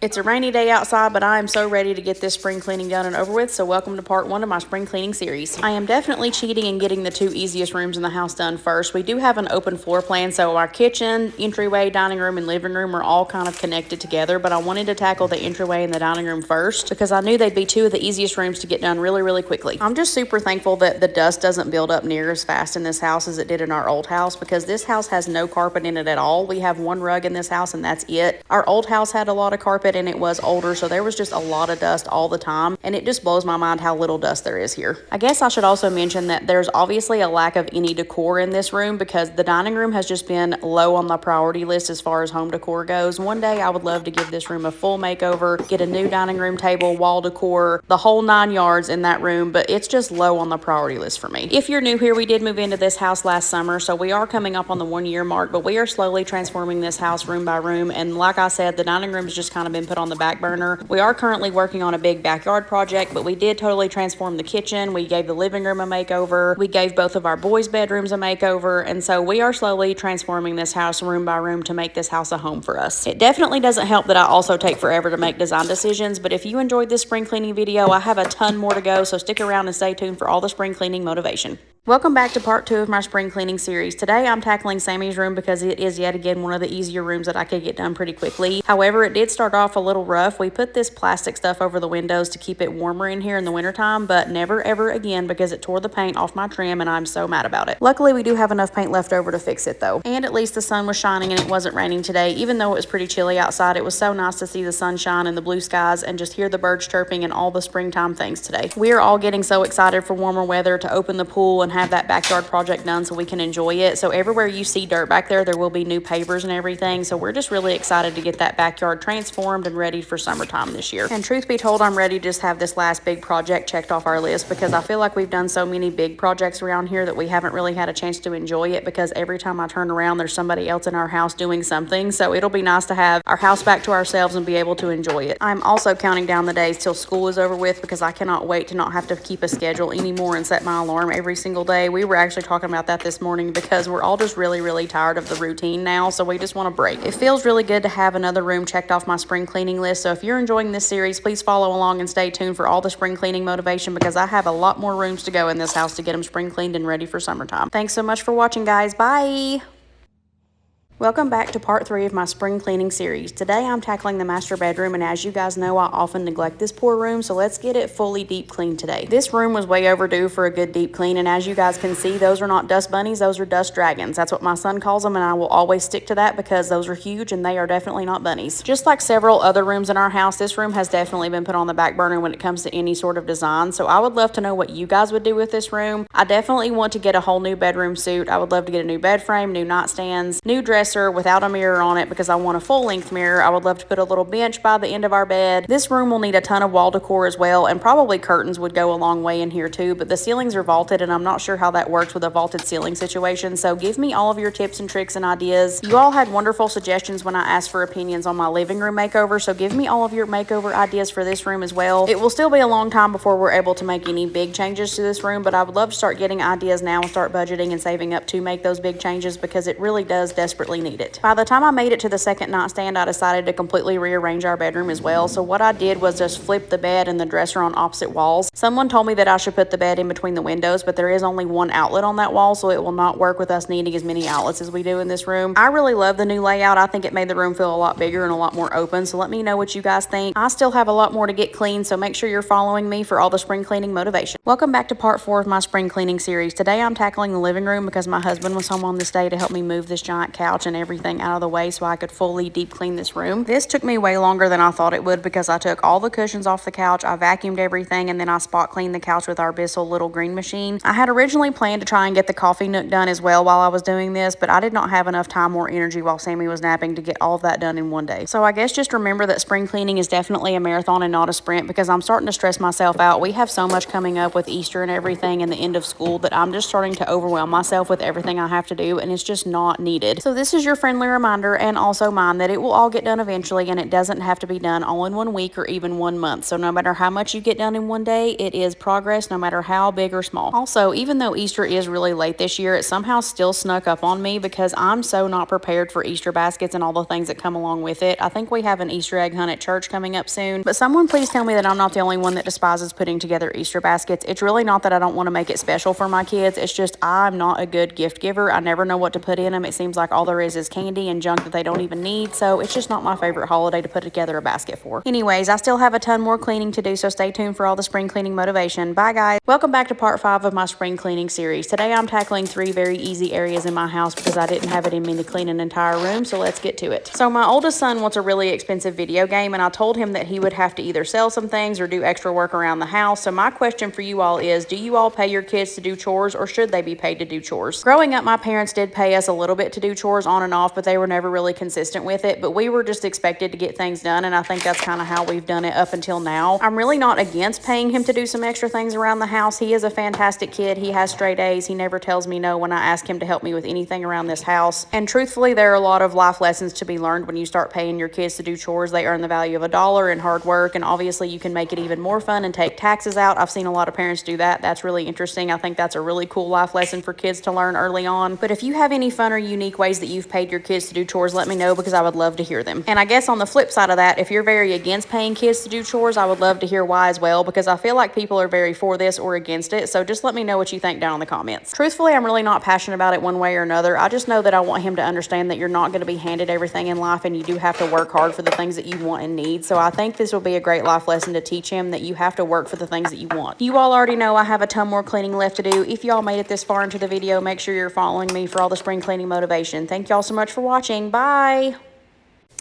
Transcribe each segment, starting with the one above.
It's a rainy day outside, but I am so ready to get this spring cleaning done and over with, so welcome to part 1 of my spring cleaning series. I am definitely cheating and getting the 2 easiest rooms in the house done first. We do have an open floor plan, so our kitchen, entryway, dining room, and living room are all kind of connected together, but I wanted to tackle the entryway and the dining room first because I knew they'd be 2 of the easiest rooms to get done really quickly. I'm just super thankful that the dust doesn't build up near as fast in this house as it did in our old house because this house has no carpet in it at all. We have 1 rug in this house and that's it. Our old house had a lot of carpet and it was older, so there was just a lot of dust all the time, and it just blows my mind how little dust there is here. I guess I should also mention that there's obviously a lack of any decor in this room because the dining room has just been low on the priority list as far as home decor goes. One day I would love to give this room a full makeover, get a new dining room table, wall decor, the whole 9 yards in that room, but it's just low on the priority list for me. If you're new here, we did move into this house last summer, so we are coming up on the 1-year mark, but we are slowly transforming this house room by room, and like I said, the dining room has just kind of been put on the back burner. We are currently working on a big backyard project, but we did totally transform the kitchen. We gave the living room a makeover. We gave both of our boys' bedrooms a makeover, and so we are slowly transforming this house room by room to make this house a home for us. It definitely doesn't help that I also take forever to make design decisions, but if you enjoyed this spring cleaning video, I have a ton more to go, so stick around and stay tuned for all the spring cleaning motivation. Welcome back to part 2 of my spring cleaning series. Today I'm tackling Sammy's room because it is yet again one of the easier rooms that I could get done pretty quickly. However, it did start off a little rough. We put this plastic stuff over the windows to keep it warmer in here in the wintertime, but never ever again because it tore the paint off my trim and I'm so mad about it. Luckily, we do have enough paint left over to fix it though. And at least the sun was shining and it wasn't raining today. Even though it was pretty chilly outside, it was so nice to see the sunshine and the blue skies and just hear the birds chirping and all the springtime things today. We are all getting so excited for warmer weather to open the pool and have that backyard project done so we can enjoy it. So everywhere you see dirt back there will be new pavers and everything. So we're just really excited to get that backyard transformed and ready for summertime this year. And truth be told, I'm ready to just have this last big project checked off our list because I feel like we've done so many big projects around here that we haven't really had a chance to enjoy it because every time I turn around, there's somebody else in our house doing something. So it'll be nice to have our house back to ourselves and be able to enjoy it. I'm also counting down the days till school is over with because I cannot wait to not have to keep a schedule anymore and set my alarm every single day. We were actually talking about that this morning because we're all just really tired of the routine now, so we just want a break. It feels really good to have another room checked off my spring cleaning list, so if you're enjoying this series, please follow along and stay tuned for all the spring cleaning motivation because I have a lot more rooms to go in this house to get them spring cleaned and ready for summertime. Thanks so much for watching, guys. Bye! Welcome back to part 3 of my spring cleaning series. Today I'm tackling the master bedroom, and as you guys know, I often neglect this poor room, so let's get it fully deep cleaned today. This room was way overdue for a good deep clean, and as you guys can see, those are not dust bunnies, those are dust dragons. That's what my son calls them, and I will always stick to that because those are huge and they are definitely not bunnies. Just like several other rooms in our house, this room has definitely been put on the back burner when it comes to any sort of design, so I would love to know what you guys would do with this room. I definitely want to get a whole new bedroom suite. I would love to get a new bed frame, new nightstands, new dresser without a mirror on it because I want a full-length mirror. I would love to put a little bench by the end of our bed. This room will need a ton of wall decor as well, and probably curtains would go a long way in here too, but the ceilings are vaulted and I'm not sure how that works with a vaulted ceiling situation, so give me all of your tips and tricks and ideas. You all had wonderful suggestions when I asked for opinions on my living room makeover, so give me all of your makeover ideas for this room as well. It will still be a long time before we're able to make any big changes to this room, but I would love to start getting ideas now and start budgeting and saving up to make those big changes because it really does desperately need it. By the time I made it to the second nightstand, I decided to completely rearrange our bedroom as well. So what I did was just flip the bed and the dresser on opposite walls. Someone told me that I should put the bed in between the windows, but there is only one outlet on that wall, so it will not work with us needing as many outlets as we do in this room. I really love the new layout. I think it made the room feel a lot bigger and a lot more open, so let me know what you guys think. I still have a lot more to get clean, so make sure you're following me for all the spring cleaning motivation. Welcome back to part 4 of my spring cleaning series. Today I'm tackling the living room because my husband was home on this day to help me move this giant couch and everything out of the way so I could fully deep clean this room. This took me way longer than I thought it would because I took all the cushions off the couch, I vacuumed everything, and then I spot cleaned the couch with our Bissell little green machine. I had originally planned to try and get the coffee nook done as well while I was doing this, but I did not have enough time or energy while Sammy was napping to get all of that done in one day. So I guess just remember that spring cleaning is definitely a marathon and not a sprint because I'm starting to stress myself out. We have so much coming up with Easter and everything and the end of school that I'm just starting to overwhelm myself with everything I have to do, and it's just not needed. So this this is your friendly reminder, and also mine, that it will all get done eventually, and it doesn't have to be done all in 1 week or even 1 month. So no matter how much you get done in one day, it is progress no matter how big or small. Also, even though Easter is really late this year, it somehow still snuck up on me because I'm so not prepared for Easter baskets and all the things that come along with it. I think we have an Easter egg hunt at church coming up soon, but someone please tell me that I'm not the only one that despises putting together Easter baskets. It's really not that I don't want to make it special for my kids. It's just I'm not a good gift giver. I never know what to put in them. It seems like all there is candy and junk that they don't even need, so it's just not my favorite holiday to put together a basket for. Anyways, I still have a ton more cleaning to do, so stay tuned for all the spring cleaning motivation. Bye guys. Welcome back to part 5 of my spring cleaning series. Today I'm tackling 3 very easy areas in my house because I didn't have it in me to clean an entire room, so let's get to it. So my oldest son wants a really expensive video game, and I told him that he would have to either sell some things or do extra work around the house. So my question for you all is, do you all pay your kids to do chores, or should they be paid to do chores? Growing up, my parents did pay us a little bit to do chores on and off, but they were never really consistent with it. But we were just expected to get things done, and I think that's kind of how we've done it up until now. I'm really not against paying him to do some extra things around the house. He is a fantastic kid. He has straight A's. He never tells me no when I ask him to help me with anything around this house. And truthfully, there are a lot of life lessons to be learned when you start paying your kids to do chores. They earn the value of $1 in hard work, and obviously you can make it even more fun and take taxes out. I've seen a lot of parents do that. That's really interesting. I think that's a really cool life lesson for kids to learn early on. But if you have any fun or unique ways that you've paid your kids to do chores, let me know because I would love to hear them. And I guess on the flip side of that, if you're very against paying kids to do chores, I would love to hear why as well, because I feel like people are very for this or against it. So just let me know what you think down in the comments. Truthfully, I'm really not passionate about it one way or another. I just know that I want him to understand that you're not going to be handed everything in life, and you do have to work hard for the things that you want and need. So I think this will be a great life lesson to teach him that you have to work for the things that you want. You all already know I have a ton more cleaning left to do. If y'all made it this far into the video, make sure you're following me for all the spring cleaning motivation. Thank y'all so much for watching. Bye.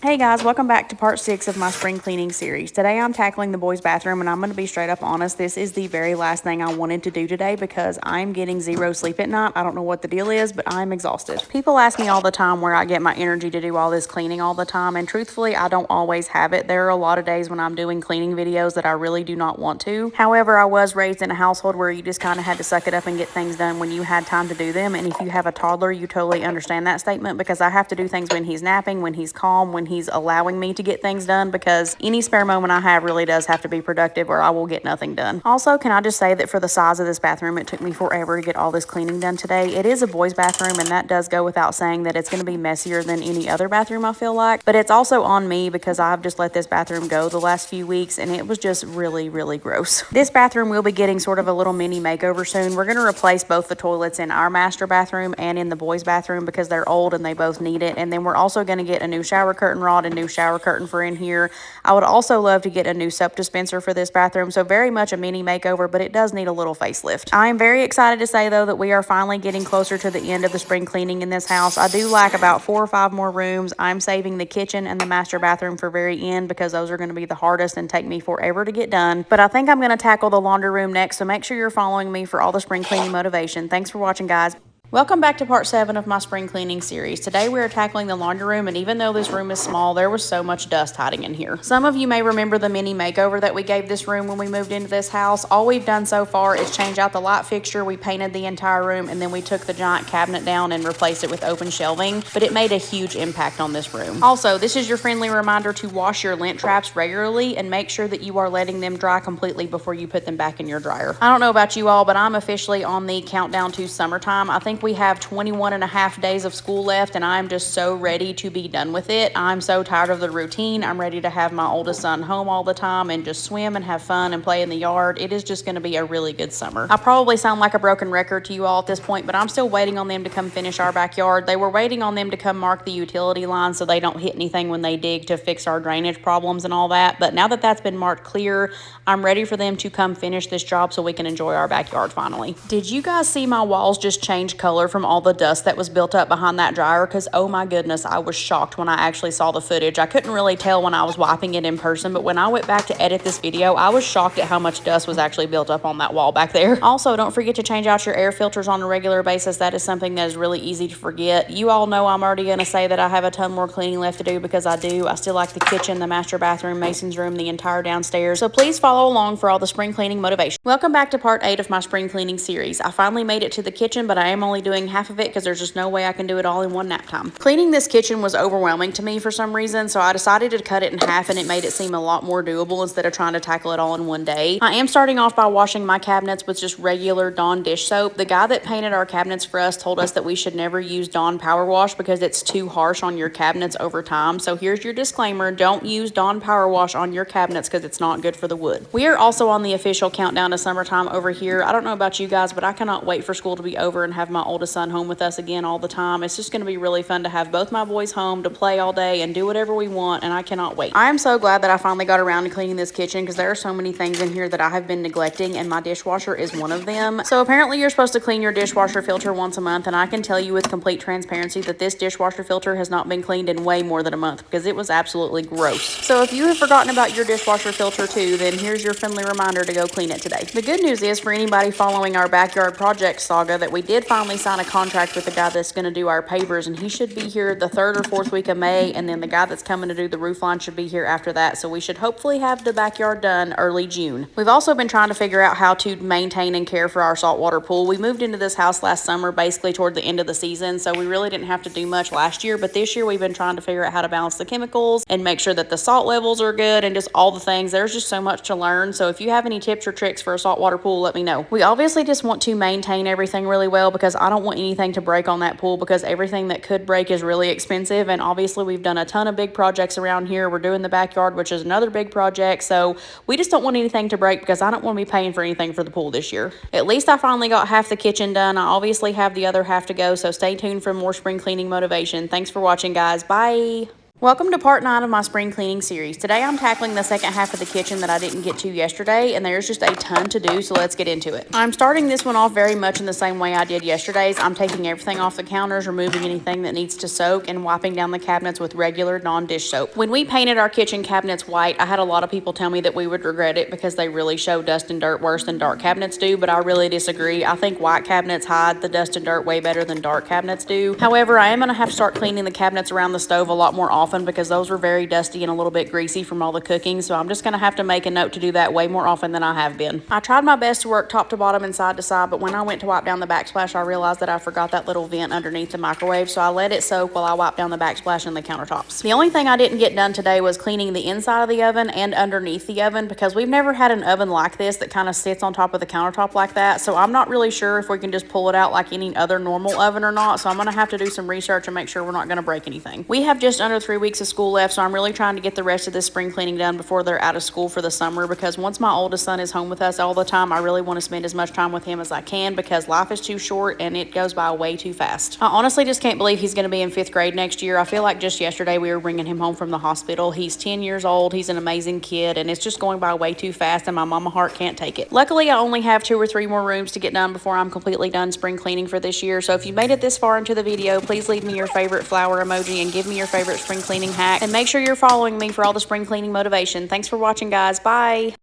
Hey guys, welcome back to part 6 of my spring cleaning series. Today I'm tackling the boys' bathroom, and I'm going to be straight up honest. This is the very last thing I wanted to do today because I'm getting 0 sleep at night. I don't know what the deal is, but I'm exhausted. People ask me all the time where I get my energy to do all this cleaning all the time, and truthfully, I don't always have it. There are a lot of days when I'm doing cleaning videos that I really do not want to. However, I was raised in a household where you just kind of had to suck it up and get things done when you had time to do them, and if you have a toddler, you totally understand that statement because I have to do things when he's napping, when he's calm, when he's allowing me to get things done, because any spare moment I have really does have to be productive or I will get nothing done. Also, can I just say that for the size of this bathroom, it took me forever to get all this cleaning done today. It is a boys' bathroom, and that does go without saying that it's going to be messier than any other bathroom, I feel like, but it's also on me because I've just let this bathroom go the last few weeks, and it was just really, really gross. This bathroom will be getting sort of a little mini makeover soon. We're going to replace both the toilets in our master bathroom and in the boys' bathroom because they're old and they both need it, and then we're also going to get a new shower curtain rod and new shower curtain for in here. I would also love to get a new soap dispenser for this bathroom, so very much a mini makeover, but it does need a little facelift. I am very excited to say though that we are finally getting closer to the end of the spring cleaning in this house. I do lack about 4 or 5 more rooms. I'm saving the kitchen and the master bathroom for very end because those are going to be the hardest and take me forever to get done, but I think I'm going to tackle the laundry room next, so make sure you're following me for all the spring cleaning motivation. Thanks for watching, guys. Welcome back to part 7 of my spring cleaning series. Today we are tackling the laundry room, and even though this room is small, there was so much dust hiding in here. Some of you may remember the mini makeover that we gave this room when we moved into this house. All we've done so far is change out the light fixture, we painted the entire room, and then we took the giant cabinet down and replaced it with open shelving, but it made a huge impact on this room. Also, this is your friendly reminder to wash your lint traps regularly and make sure that you are letting them dry completely before you put them back in your dryer. I don't know about you all, but I'm officially on the countdown to summertime. I think we have 21 and a half days of school left, and I'm just so ready to be done with it. I'm so tired of the routine. I'm ready to have my oldest son home all the time and just swim and have fun and play in the yard. It is just going to be a really good summer. I probably sound like a broken record to you all at this point, but I'm still waiting on them to come finish our backyard. They were waiting on them to come mark the utility line so they don't hit anything when they dig to fix our drainage problems and all that. But now that that's been marked clear, I'm ready for them to come finish this job so we can enjoy our backyard finally. Did you guys see my walls just change color from all the dust that was built up behind that dryer? Because oh my goodness, I was shocked when I actually saw the footage. I couldn't really tell when I was wiping it in person, but when I went back to edit this video, I was shocked at how much dust was actually built up on that wall back there. Also, don't forget to change out your air filters on a regular basis. That is something that is really easy to forget. You all know I'm already going to say that I have a ton more cleaning left to do because I do. I still like the kitchen, the master bathroom, Mason's room, the entire downstairs. So please follow along for all the spring cleaning motivation. Welcome back to part 8 of my spring cleaning series. I finally made it to the kitchen, but I am only doing half of it because there's just no way I can do it all in one nap time. Cleaning this kitchen was overwhelming to me for some reason, so I decided to cut it in half, and it made it seem a lot more doable instead of trying to tackle it all in one day. I am starting off by washing my cabinets with just regular Dawn dish soap. The guy that painted our cabinets for us told us that we should never use Dawn Power Wash because it's too harsh on your cabinets over time. So here's your disclaimer: don't use Dawn Power Wash on your cabinets because it's not good for the wood. We are also on the official countdown to summertime over here. I don't know about you guys, but I cannot wait for school to be over and have my oldest son home with us again all the time. It's just going to be really fun to have both my boys home to play all day and do whatever we want, and I cannot wait. I am so glad that I finally got around to cleaning this kitchen because there are so many things in here that I have been neglecting, and my dishwasher is one of them. So apparently you're supposed to clean your dishwasher filter once a month, and I can tell you with complete transparency that this dishwasher filter has not been cleaned in way more than a month because it was absolutely gross. So if you have forgotten about your dishwasher filter too, then here's your friendly reminder to go clean it today. The good news is, for anybody following our backyard project saga, that we did finally sign a contract with the guy that's going to do our pavers, and he should be here the 3rd or 4th week of May, and then the guy that's coming to do the roof line should be here after that. So we should hopefully have the backyard done early June. We've also been trying to figure out how to maintain and care for our saltwater pool. We moved into this house last summer, basically toward the end of the season, so we really didn't have to do much last year, but this year we've been trying to figure out how to balance the chemicals and make sure that the salt levels are good and just all the things. There's just so much to learn. So if you have any tips or tricks for a saltwater pool, let me know. We obviously just want to maintain everything really well because I don't want anything to break on that pool, because everything that could break is really expensive. And obviously we've done a ton of big projects around here. We're doing the backyard, which is another big project. So we just don't want anything to break because I don't want to be paying for anything for the pool this year. At least I finally got half the kitchen done. I obviously have the other half to go, so stay tuned for more spring cleaning motivation. Thanks for watching, guys. Bye. Welcome to part 9 of my spring cleaning series. Today I'm tackling the second half of the kitchen that I didn't get to yesterday, and there's just a ton to do, so let's get into it. I'm starting this one off very much in the same way I did yesterday's. I'm taking everything off the counters, removing anything that needs to soak, and wiping down the cabinets with regular Dawn dish soap. When we painted our kitchen cabinets white, I had a lot of people tell me that we would regret it because they really show dust and dirt worse than dark cabinets do, but I really disagree. I think white cabinets hide the dust and dirt way better than dark cabinets do. However, I am going to have to start cleaning the cabinets around the stove a lot more often because those were very dusty and a little bit greasy from all the cooking, so I'm just going to have to make a note to do that way more often than I have been. I tried my best to work top to bottom and side to side, but when I went to wipe down the backsplash, I realized that I forgot that little vent underneath the microwave, so I let it soak while I wiped down the backsplash and the countertops. The only thing I didn't get done today was cleaning the inside of the oven and underneath the oven because we've never had an oven like this that kind of sits on top of the countertop like that, so I'm not really sure if we can just pull it out like any other normal oven or not, so I'm going to have to do some research and make sure we're not going to break anything. We have just under 3 weeks of school left, so I'm really trying to get the rest of this spring cleaning done before they're out of school for the summer, because once my oldest son is home with us all the time, I really want to spend as much time with him as I can because life is too short and it goes by way too fast. I honestly just can't believe he's going to be in 5th grade next year. I feel like just yesterday we were bringing him home from the hospital. He's 10 years old. He's an amazing kid, and it's just going by way too fast, and my mama heart can't take it. Luckily, I only have 2 or 3 more rooms to get done before I'm completely done spring cleaning for this year. So if you made it this far into the video, please leave me your favorite flower emoji and give me your favorite spring cleaning hack, and make sure you're following me for all the spring cleaning motivation. Thanks for watching, guys. Bye.